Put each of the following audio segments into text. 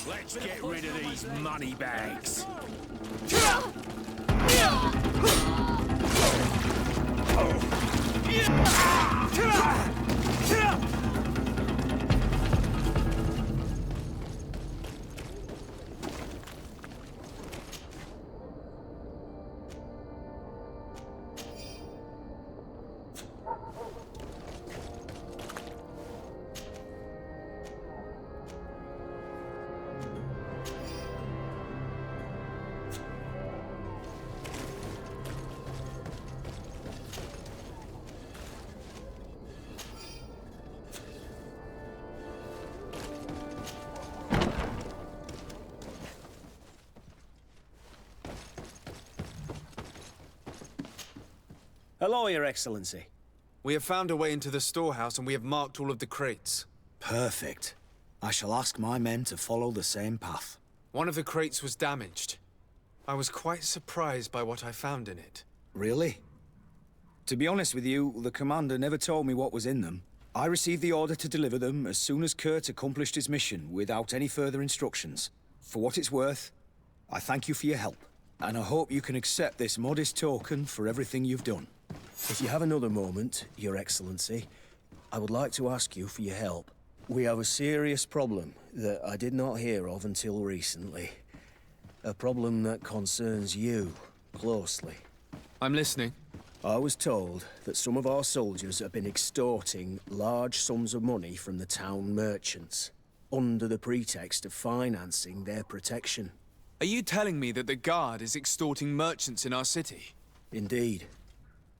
Let's get rid of these money bags. Hello, Your Excellency. We have found a way into the storehouse and we have marked all of the crates. Perfect. I shall ask my men to follow the same path. One of the crates was damaged. I was quite surprised by what I found in it. Really? To be honest with you, the commander never told me what was in them. I received the order to deliver them as soon as Kurt accomplished his mission without any further instructions. For what it's worth, I thank you for your help, and I hope you can accept this modest token for everything you've done. If you have another moment, Your Excellency, I would like to ask you for your help. We have a serious problem that I did not hear of until recently. A problem that concerns you closely. I'm listening. I was told that some of our soldiers have been extorting large sums of money from the town merchants, under the pretext of financing their protection. Are you telling me that the Guard is extorting merchants in our city? Indeed.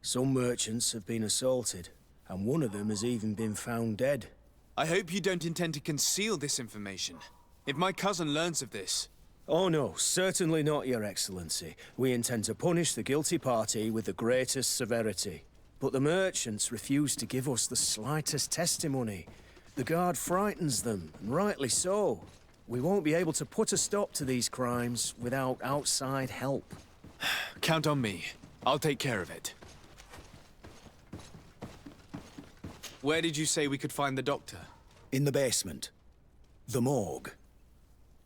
Some merchants have been assaulted, and one of them has even been found dead. I hope you don't intend to conceal this information. If my cousin learns of this... Oh no, certainly not, Your Excellency. We intend to punish the guilty party with the greatest severity. But the merchants refuse to give us the slightest testimony. The Guard frightens them, and rightly so. We won't be able to put a stop to these crimes without outside help. Count on me. I'll take care of it. Where did you say we could find the doctor? In the basement. The morgue.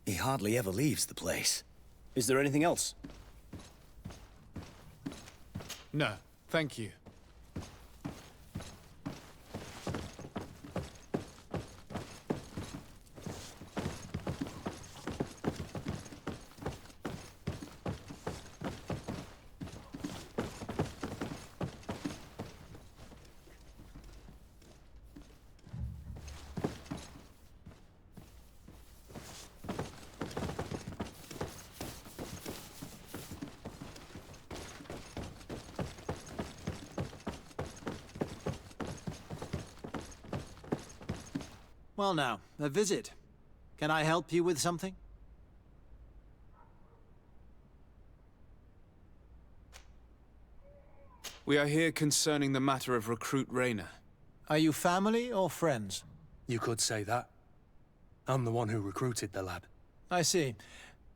He hardly ever leaves the place. Is there anything else? No, thank you. Well now, a visit. Can I help you with something? We are here concerning the matter of Recruit Rayner. Are you family or friends? You could say that. I'm the one who recruited the lad. I see.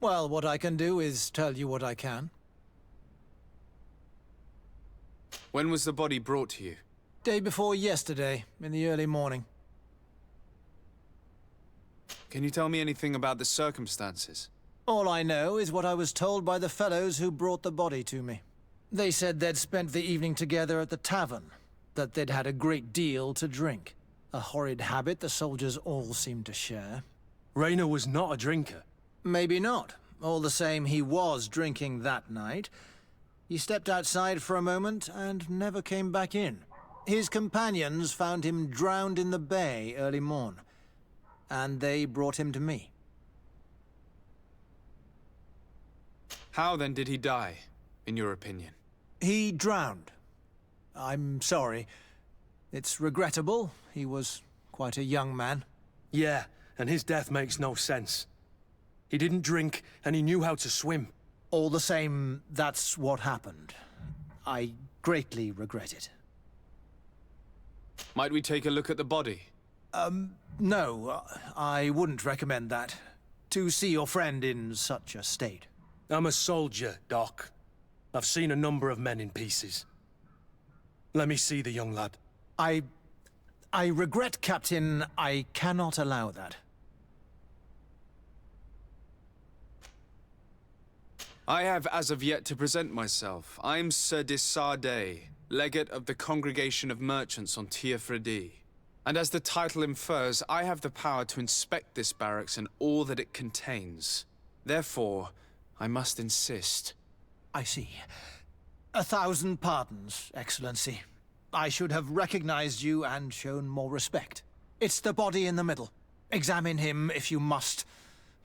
Well, what I can do is tell you what I can. When was the body brought to you? Day before yesterday, in the early morning. Can you tell me anything about the circumstances? All I know is what I was told by the fellows who brought the body to me. They said they'd spent the evening together at the tavern, that they'd had a great deal to drink. A horrid habit the soldiers all seemed to share. Rayner was not a drinker. Maybe not. All the same, he was drinking that night. He stepped outside for a moment and never came back in. His companions found him drowned in the bay early morn, and they brought him to me. How then did he die, in your opinion? He drowned. I'm sorry. It's regrettable. He was quite a young man. Yeah, and his death makes no sense. He didn't drink, and he knew how to swim. All the same, that's what happened. I greatly regret it. Might we take a look at the body? No, I wouldn't recommend that. To see your friend in such a state. I'm a soldier, Doc. I've seen a number of men in pieces. Let me see the young lad. I regret, Captain. I cannot allow that. I have as of yet to present myself. I'm Sir Desardet, legate of the Congregation of Merchants on Tir Fredi. And as the title infers, I have the power to inspect this barracks and all that it contains. Therefore, I must insist. I see. 1,000 pardons, Excellency. I should have recognized you and shown more respect. It's the body in the middle. Examine him if you must,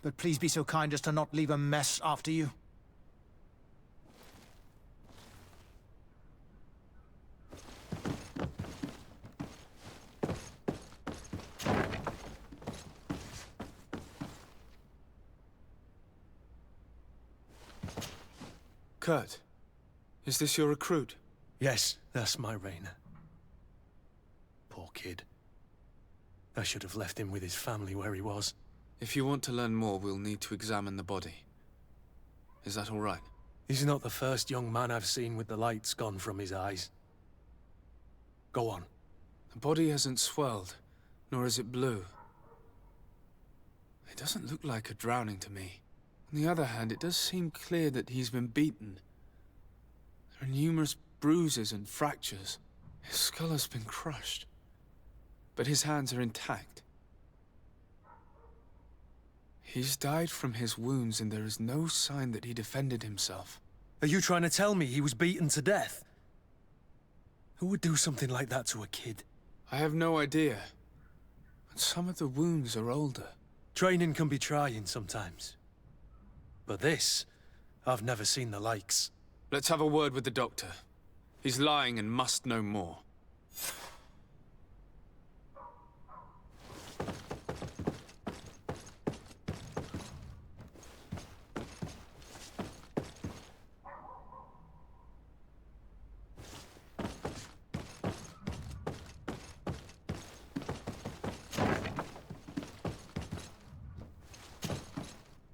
but please be so kind as to not leave a mess after you. Kurt, is this your recruit? Yes, that's my Rayner. Poor kid. I should have left him with his family where he was. If you want to learn more, we'll need to examine the body. Is that all right? He's not the first young man I've seen with the lights gone from his eyes. Go on. The body hasn't swelled, nor is it blue. It doesn't look like a drowning to me. On the other hand, it does seem clear that he's been beaten. There are numerous bruises and fractures. His skull has been crushed, but his hands are intact. He's died from his wounds, and there is no sign that he defended himself. Are you trying to tell me he was beaten to death? Who would do something like that to a kid? I have no idea, but some of the wounds are older. Training can be trying sometimes. But this, I've never seen the likes. Let's have a word with the doctor. He's lying and must know more.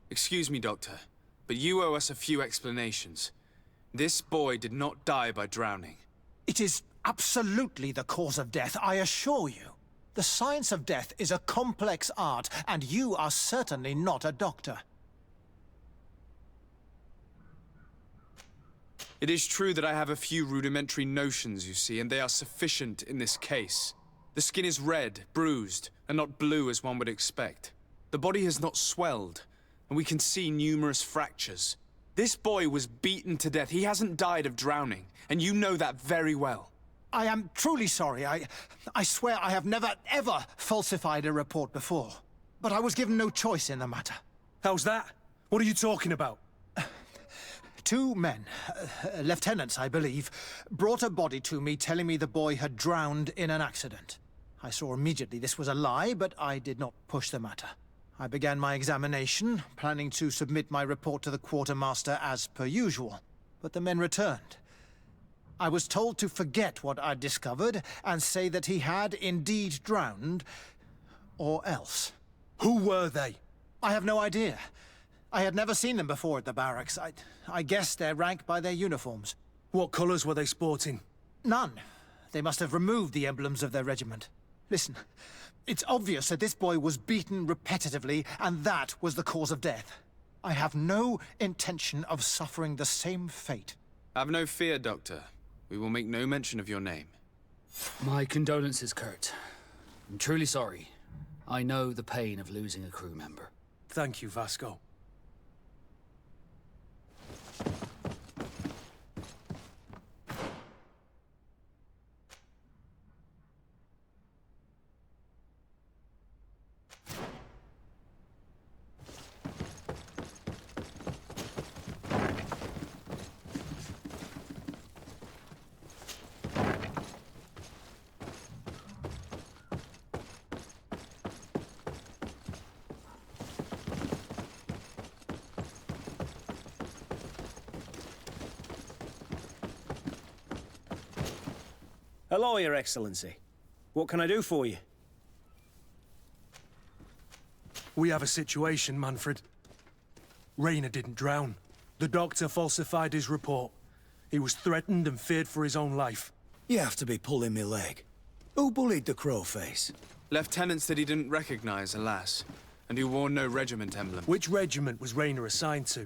Excuse me, Doctor, but you owe us a few explanations. This boy did not die by drowning. It is absolutely the cause of death, I assure you. The science of death is a complex art, and you are certainly not a doctor. It is true that I have a few rudimentary notions, you see, and they are sufficient in this case. The skin is red, bruised, and not blue as one would expect. The body has not swelled, and we can see numerous fractures. This boy was beaten to death. He hasn't died of drowning, and you know that very well. I am truly sorry. I swear I have never, ever falsified a report before. But I was given no choice in the matter. How's that? What are you talking about? 2 men, lieutenants I believe, brought a body to me telling me the boy had drowned in an accident. I saw immediately this was a lie, but I did not push the matter. I began my examination, planning to submit my report to the quartermaster as per usual, but the men returned. I was told to forget what I'd discovered and say that he had indeed drowned, or else. Who were they? I have no idea. I had never seen them before at the barracks. I guessed their rank by their uniforms. What colours were they sporting? None. They must have removed the emblems of their regiment. Listen, it's obvious that this boy was beaten repetitively, and that was the cause of death. I have no intention of suffering the same fate. Have no fear, Doctor. We will make no mention of your name. My condolences, Kurt. I'm truly sorry. I know the pain of losing a crew member. Thank you, Vasco. Hello, Your Excellency. What can I do for you? We have a situation, Manfred. Rayner didn't drown. The doctor falsified his report. He was threatened and feared for his own life. You have to be pulling me leg. Who bullied the crowface? Lieutenants that he didn't recognize, alas, and who wore no regiment emblem. Which regiment was Rayner assigned to?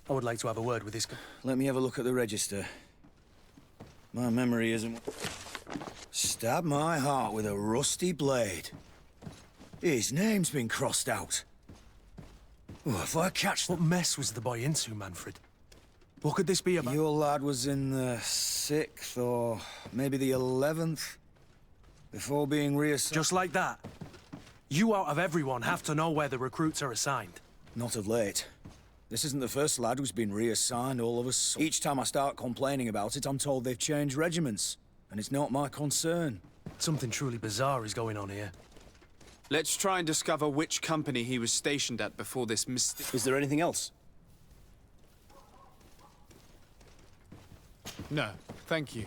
I would like to have a word with this guy. Let me have a look at the register. My memory isn't... Stab my heart with a rusty blade. His name's been crossed out. Oh, if I catch... What mess was the boy into, Manfred? What could this be about? Your lad was in the 6th or maybe the 11th before being reassigned. Just like that? You out of everyone have to know where the recruits are assigned. Not of late. This isn't the first lad who's been reassigned all of us. Each time I start complaining about it, I'm told they've changed regiments. And it's not my concern. Something truly bizarre is going on here. Let's try and discover which company he was stationed at before this mistake. Is there anything else? No, thank you.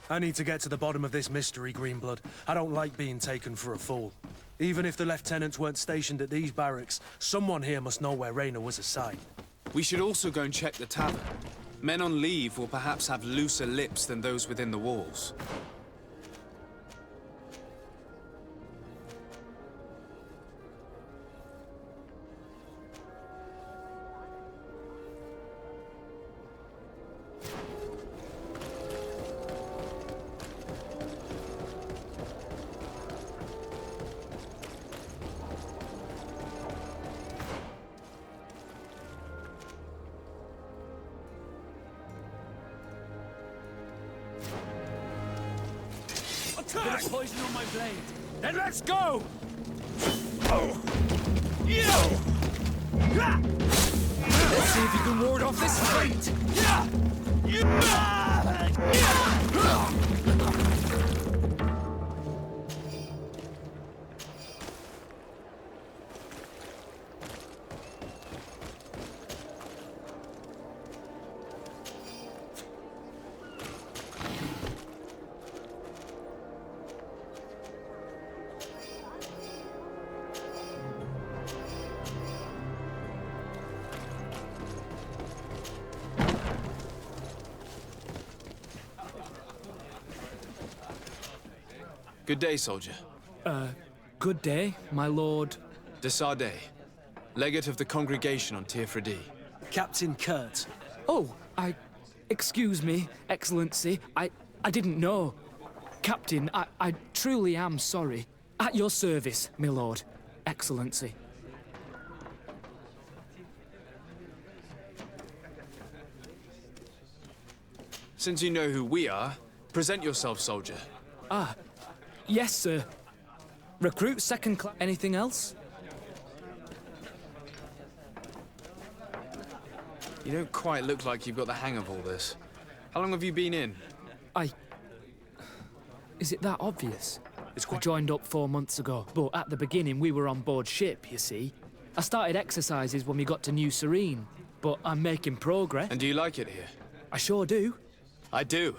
I need to get to the bottom of this mystery, Greenblood. I don't like being taken for a fool. Even if the lieutenants weren't stationed at these barracks, someone here must know where Rayner was assigned. We should also go and check the tavern. Men on leave will perhaps have looser lips than those within the walls. Bit of poison on my blade. Then let's go! Let's see if you can ward off this fate! Good day, soldier. Good day, my lord. De Sardet, legate of the congregation on Tirfredi. Captain Kurt. Oh, excuse me, Excellency. I didn't know. Captain, I truly am sorry. At your service, my lord. Excellency. Since you know who we are, present yourself, soldier. Yes, sir. Recruit second class. Anything else? You don't quite look like you've got the hang of all this. How long have you been in? Is it that obvious? It's I joined up 4 months ago, but at the beginning we were on board ship, you see. I started exercises when we got to New Serene, but I'm making progress. And do you like it here? I sure do. I do.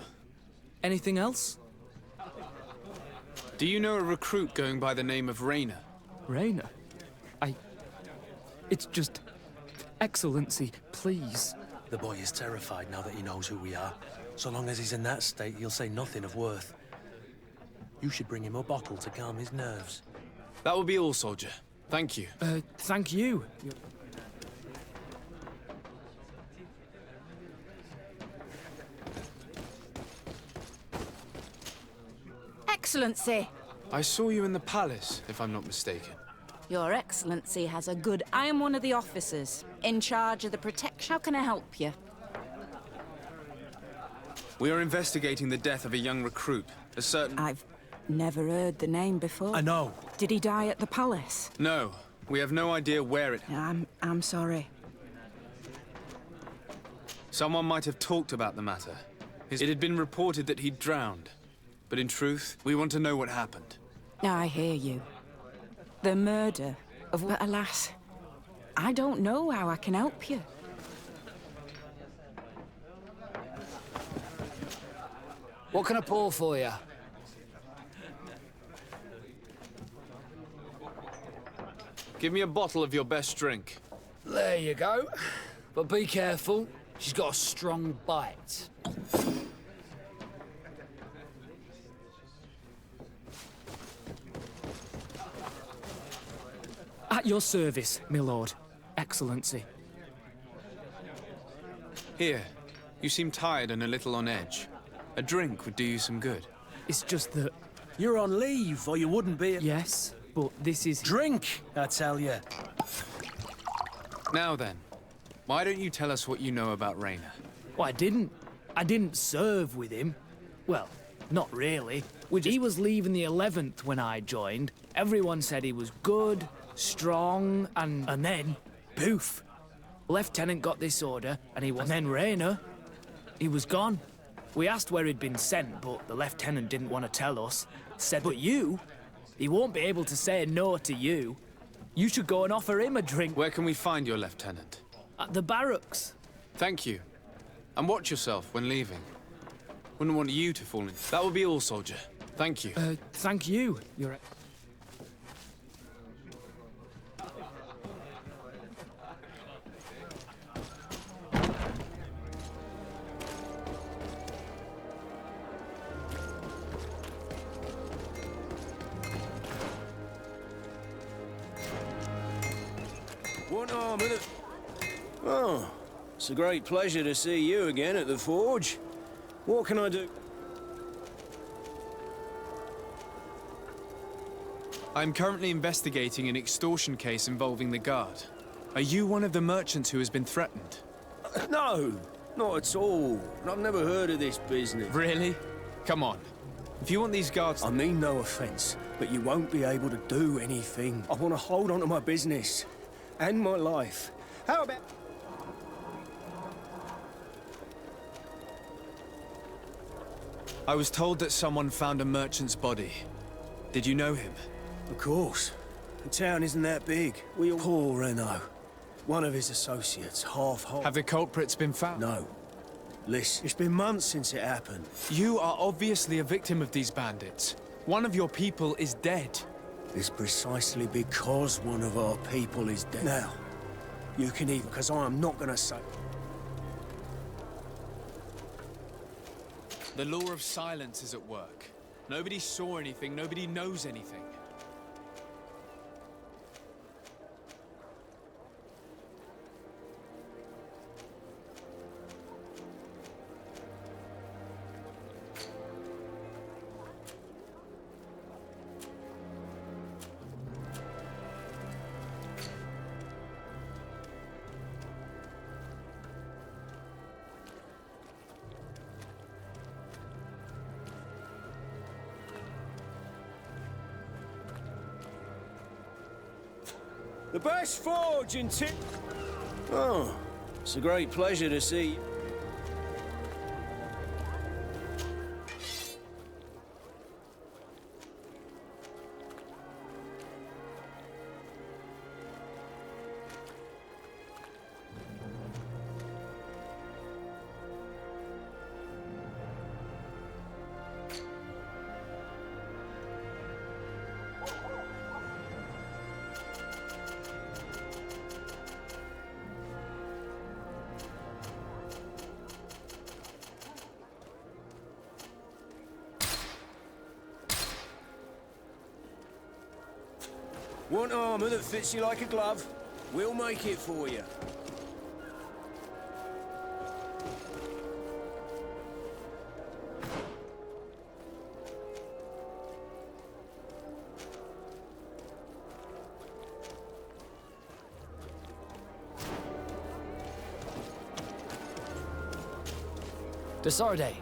Anything else? Do you know a recruit going by the name of Rayner? Rayner? It's just... Excellency, please. The boy is terrified now that he knows who we are. So long as he's in that state, he'll say nothing of worth. You should bring him a bottle to calm his nerves. That will be all, soldier. Thank you. Thank you. Excellency! I saw you in the palace, if I'm not mistaken. Your Excellency has a good... I am one of the officers, in charge of the protection. How can I help you? We are investigating the death of a young recruit, a certain... I've never heard the name before. I know. Did he die at the palace? No, we have no idea where it... I'm sorry. Someone might have talked about the matter. It had been reported that he'd drowned. But in truth, we want to know what happened. I hear you. The murder of... Alas, I don't know how I can help you. What can I pour for you? Give me a bottle of your best drink. There you go. But be careful, she's got a strong bite. At your service, my lord. Excellency. Here, you seem tired and a little on edge. A drink would do you some good. It's just that... You're on leave, or you wouldn't be... Yes, but this is... Drink, I tell you. Now then, why don't you tell us what you know about Rayner? Well, I didn't serve with him. Well, not really. He was leaving the 11th when I joined. Everyone said he was good, strong, and then, poof. Lieutenant got this order, and he was... And then Rayner, he was gone. We asked where he'd been sent, but the lieutenant didn't want to tell us. Said, but you, he won't be able to say no to you. You should go and offer him a drink. Where can we find your lieutenant? At the barracks. Thank you. And watch yourself when leaving. Wouldn't want you to fall in. That will be all, soldier. Thank you. Thank you, Your... One arm of the... Oh, it's a great pleasure to see you again at the forge. What can I do? I'm currently investigating an extortion case involving the guard. Are you one of the merchants who has been threatened? No, not at all. I've never heard of this business. Really? Come on. If you want these guards... I mean no offense, but you won't be able to do anything. I want to hold on to my business. And my life. How about... I was told that someone found a merchant's body. Did you know him? Of course. The town isn't that big. We all... Poor Renault. One of his associates, half-hearted. Have the culprits been found? No. Listen, it's been months since it happened. You are obviously a victim of these bandits. One of your people is dead. It's precisely because one of our people is dead. Now, you can even, because I am not gonna say... The law of silence is at work. Nobody saw anything, nobody knows anything. The best forge in Oh, it's a great pleasure to see you. Want armour that fits you like a glove? We'll make it for you. Desarde,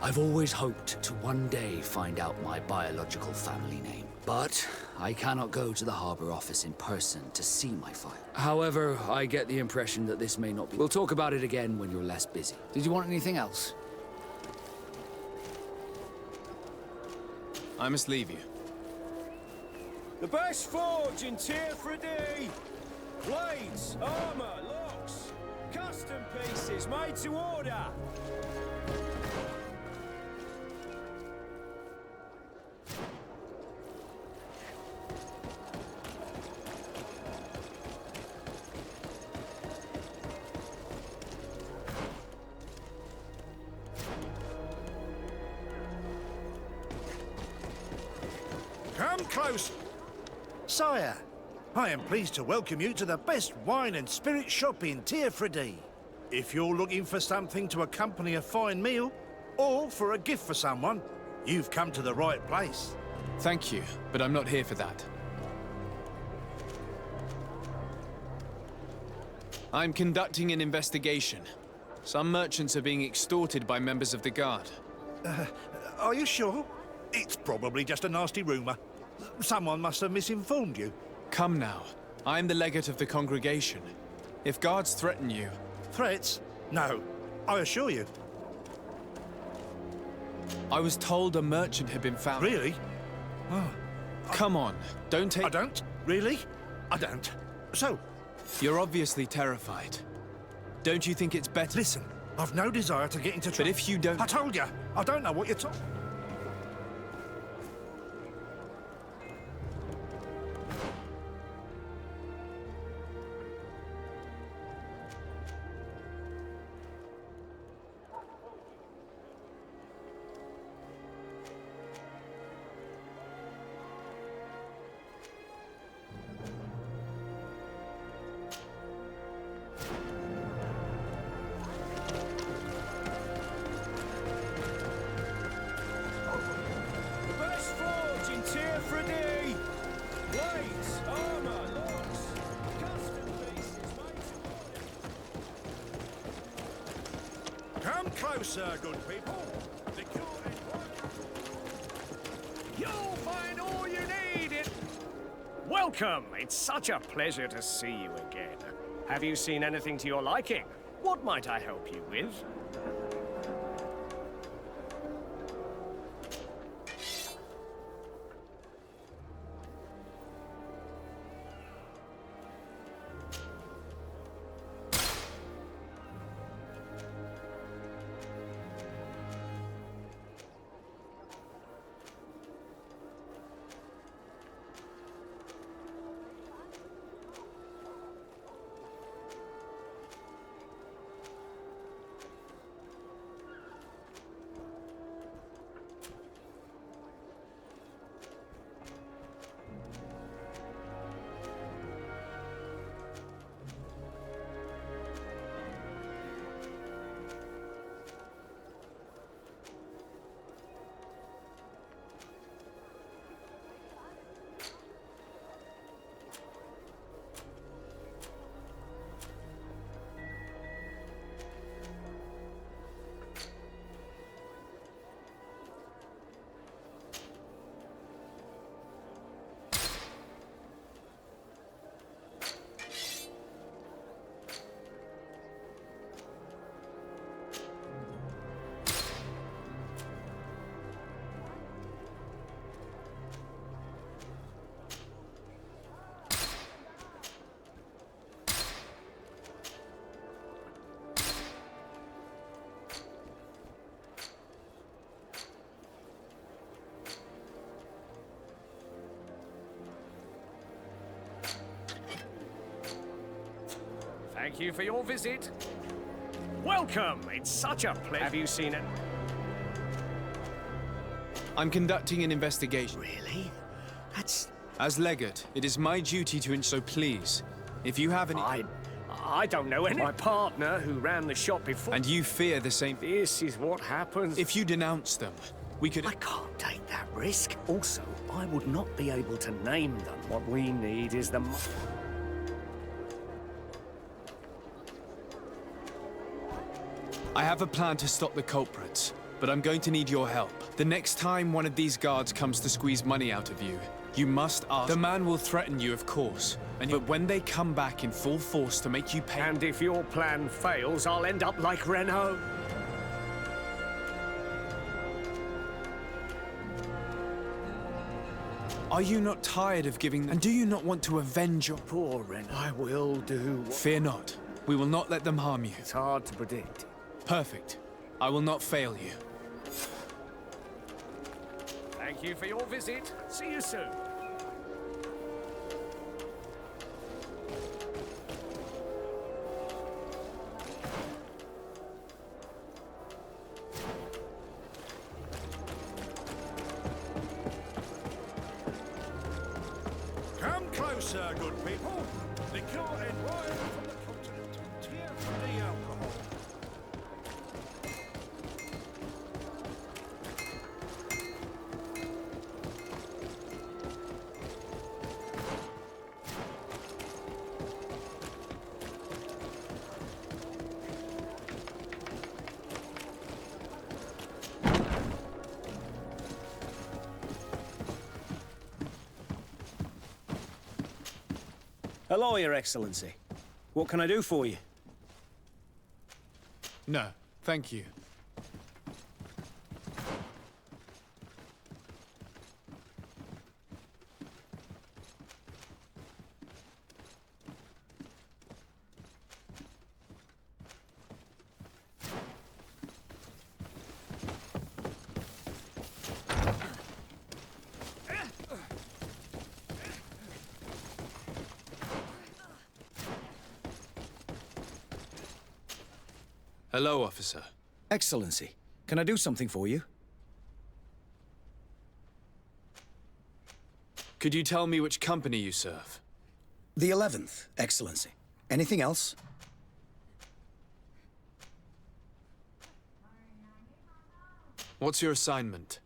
I've always hoped to one day find out my biological family name. But I cannot go to the Harbor office in person to see my file. However, I get the impression that this may not be. We'll talk about it again when you're less busy. Did you want anything else? I must leave you. The best forge in Tier 3D! Blades, armour, locks, custom pieces made to order! Come close. Sire, I am pleased to welcome you to the best wine and spirit shop in Tier 3D. If you're looking for something to accompany a fine meal, or for a gift for someone, you've come to the right place. Thank you, but I'm not here for that. I'm conducting an investigation. Some merchants are being extorted by members of the Guard. Are you sure? It's probably just a nasty rumor. Someone must have misinformed you. Come now. I'm the legate of the congregation. If guards threaten you... Threats? No, I assure you. I was told a merchant had been found... Really? Oh. Come on, don't take... I don't? Really? I don't. So? You're obviously terrified. Don't you think it's better... Listen, I've no desire to get into trouble. But if you don't... I told you, I don't know what you're talking... Come closer, good people. The cure is working. You'll find all you need in... Welcome! It's such a pleasure to see you again. Have you seen anything to your liking? What might I help you with? Thank you for your visit. Welcome! It's such a pleasure. Have you seen it? I'm conducting an investigation. Really? That's... As legate, it is my duty to so please. If you have any... I don't know any. My partner, who ran the shop before... And you fear the same... This is what happens. If you denounce them, we could... I can't take that risk. Also, I would not be able to name them. What we need is the... I have a plan to stop the culprits, but I'm going to need your help. The next time one of these guards comes to squeeze money out of you, you must ask... The man will threaten you, of course, but when they come back in full force to make you pay... And if your plan fails, I'll end up like Renault. Are you not tired of giving... And do you not want to avenge your... Poor Renault. I will do... Fear not. We will not let them harm you. It's hard to predict. Perfect. I will not fail you. Thank you for your visit. See you soon. Come closer, good people. Liqueur and wine from the continent. Tier-free alcohol. Hello, Your Excellency. What can I do for you? No, thank you. Hello, officer. Excellency, can I do something for you? Could you tell me which company you serve? The 11th, Excellency. Anything else? What's your assignment?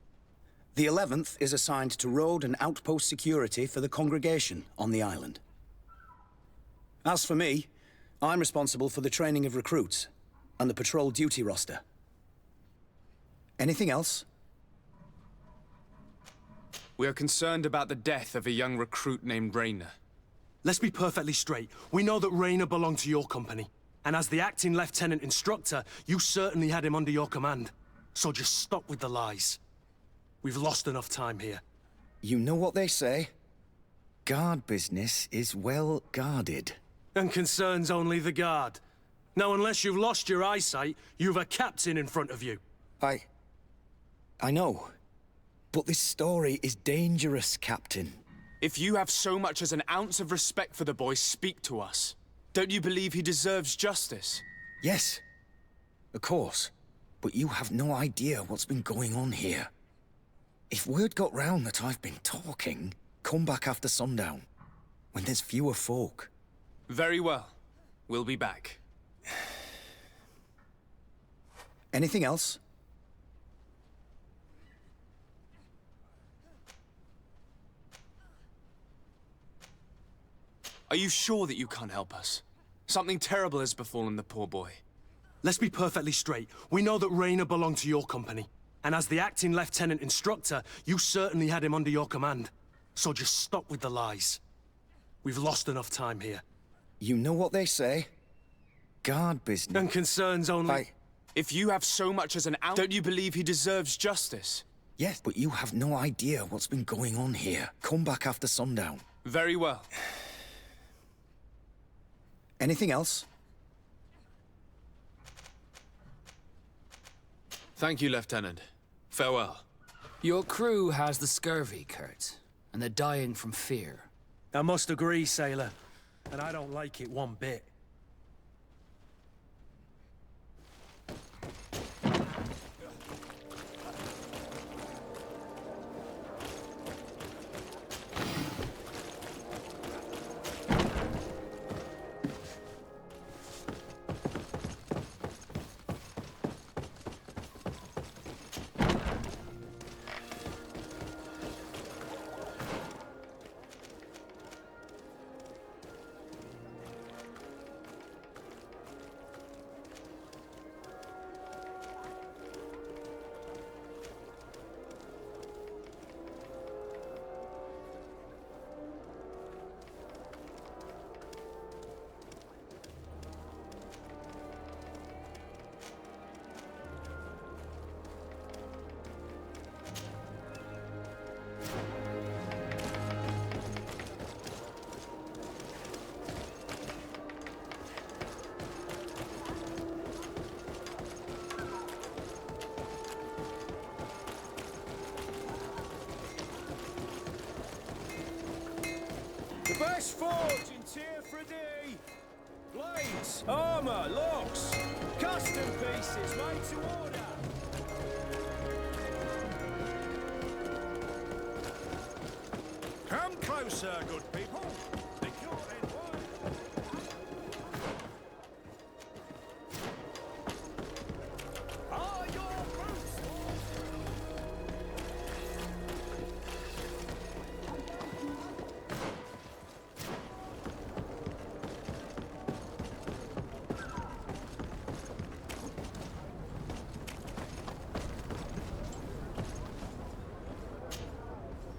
The 11th is assigned to road and outpost security for the congregation on the island. As for me, I'm responsible for the training of recruits and the patrol duty roster. Anything else? We are concerned about the death of a young recruit named Rayner. Let's be perfectly straight. We know that Rayner belonged to your company. And as the acting lieutenant instructor, you certainly had him under your command. So just stop with the lies. We've lost enough time here. You know what they say? Guard business is well guarded. And concerns only the guard. Now, unless you've lost your eyesight, you've a captain in front of you. I know. But this story is dangerous, Captain. If you have so much as an ounce of respect for the boy, speak to us. Don't you believe he deserves justice? Yes, of course. But you have no idea what's been going on here. If word got round that I've been talking, come back after sundown, when there's fewer folk. Very well. We'll be back. Anything else? Are you sure that you can't help us? Something terrible has befallen the poor boy. Let's be perfectly straight. We know that Rayner belonged to your company. And as the acting lieutenant instructor, you certainly had him under your command. So just stop with the lies. We've lost enough time here. You know what they say? Guard business... And concerns only... If you have so much as an ounce... Don't you believe he deserves justice? Yes, but you have no idea what's been going on here. Come back after sundown. Very well. Anything else? Thank you, Lieutenant. Farewell. Your crew has the scurvy, Kurt, and they're dying from fear. I must agree, sailor. And I don't like it one bit. best forge in tier for a day. Blades, armor, logs, custom pieces made to order. Come closer, good people. The Gilded One. Are your boots?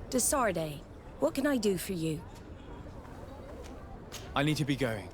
Desarde, what can I do for you? I need to be going.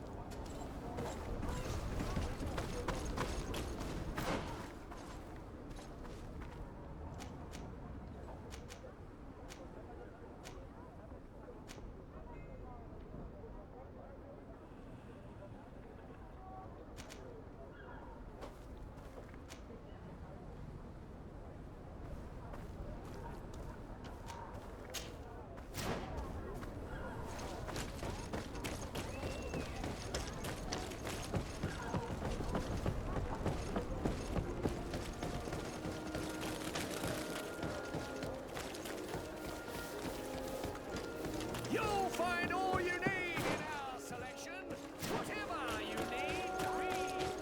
You'll find all you need in our selection. Whatever you need to read.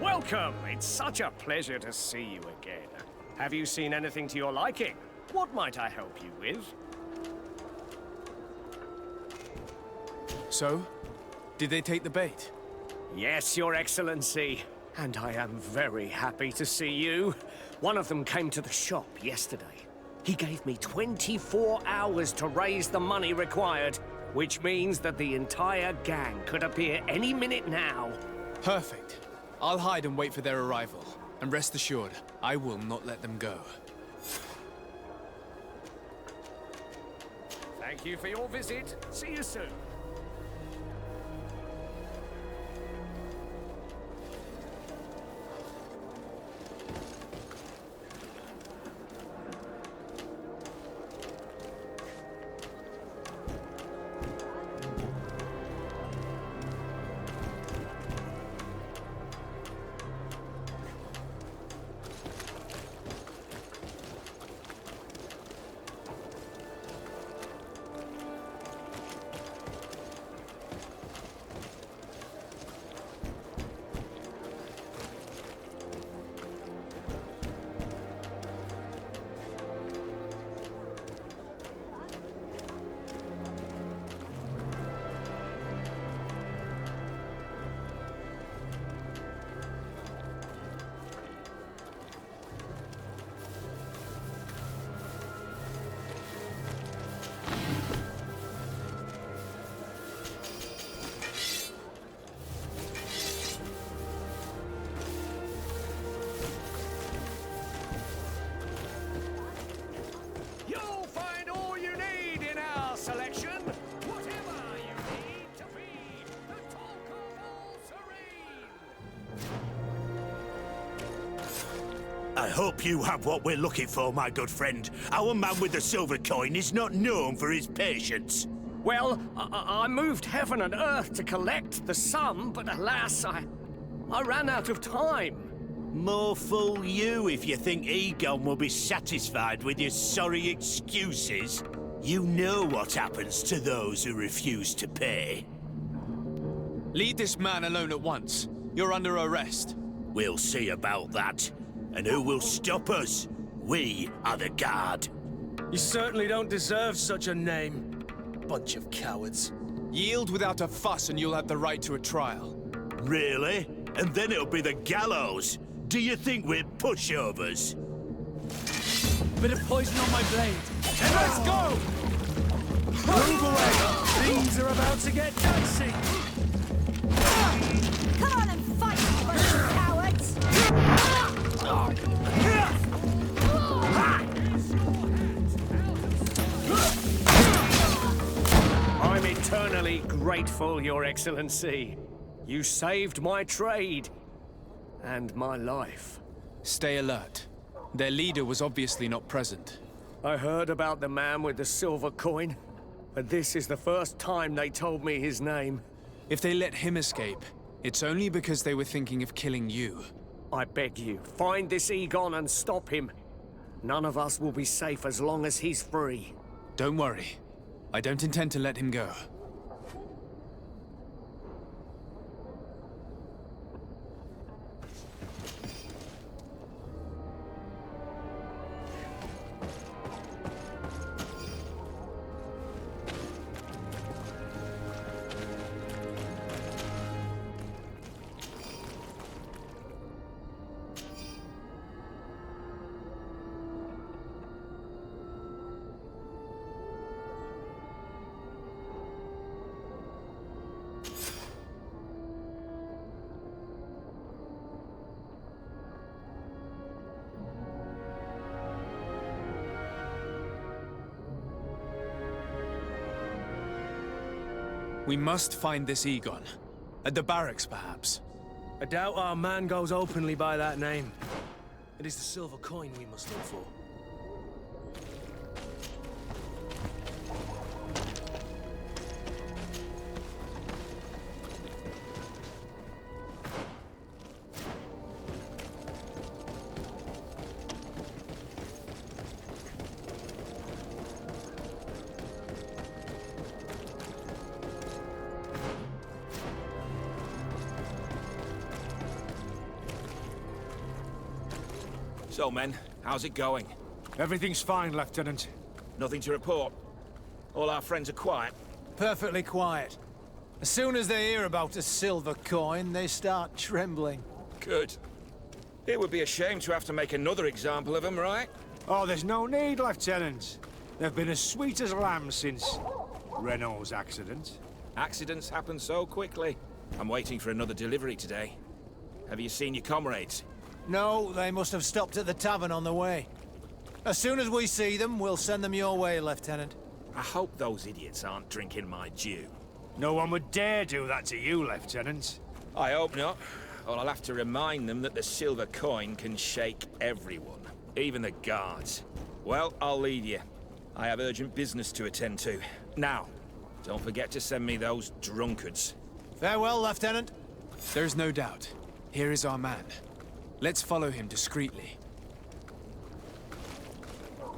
Welcome! It's such a pleasure to see you again. Have you seen anything to your liking? What might I help you with? So? Did they take the bait? Yes, Your Excellency. And I am very happy to see you. One of them came to the shop yesterday. He gave me 24 hours to raise the money required, which means that the entire gang could appear any minute now. Perfect. I'll hide and wait for their arrival. And rest assured, I will not let them go. Thank you for your visit. See you soon. I hope you have what we're looking for, my good friend. Our man with the silver coin is not known for his patience. Well, I moved heaven and earth to collect the sum, but alas, I ran out of time. More fool you if you think Egon will be satisfied with your sorry excuses. You know what happens to those who refuse to pay. Leave this man alone at once. You're under arrest. We'll see about that. And who will stop us? We are the guard. You certainly don't deserve such a name. Bunch of cowards. Yield without a fuss and you'll have the right to a trial. Really? And then it'll be the gallows. Do you think we're pushovers? Bit of poison on my blade. And let's go! Move away! Things are about to get dicey! Come on and fight, you bunch of cowards! I'm eternally grateful, Your Excellency. You saved my trade and my life. Stay alert. Their leader was obviously not present. I heard about the man with the silver coin, but this is the first time they told me his name. If they let him escape, it's only because they were thinking of killing you. I beg you, find this Egon and stop him. None of us will be safe as long as he's free. Don't worry. I don't intend to let him go. We must find this Egon. At the barracks, perhaps. I doubt our man goes openly by that name. It is the silver coin we must look for. So, men, how's it going? Everything's fine, Lieutenant. Nothing to report. All our friends are quiet. Perfectly quiet. As soon as they hear about a silver coin, they start trembling. Good. It would be a shame to have to make another example of them, right? Oh, there's no need, Lieutenant. They've been as sweet as lambs since Renault's accident. Accidents happen so quickly. I'm waiting for another delivery today. Have you seen your comrades? No, they must have stopped at the tavern on the way. As soon as we see them, we'll send them your way, Lieutenant. I hope those idiots aren't drinking my dew. No one would dare do that to you, Lieutenant. I hope not. Or I'll have to remind them that the silver coin can shake everyone, even the guards. Well, I'll leave you. I have urgent business to attend to. Now, don't forget to send me those drunkards. Farewell, Lieutenant. There's no doubt. Here is our man. Let's follow him discreetly.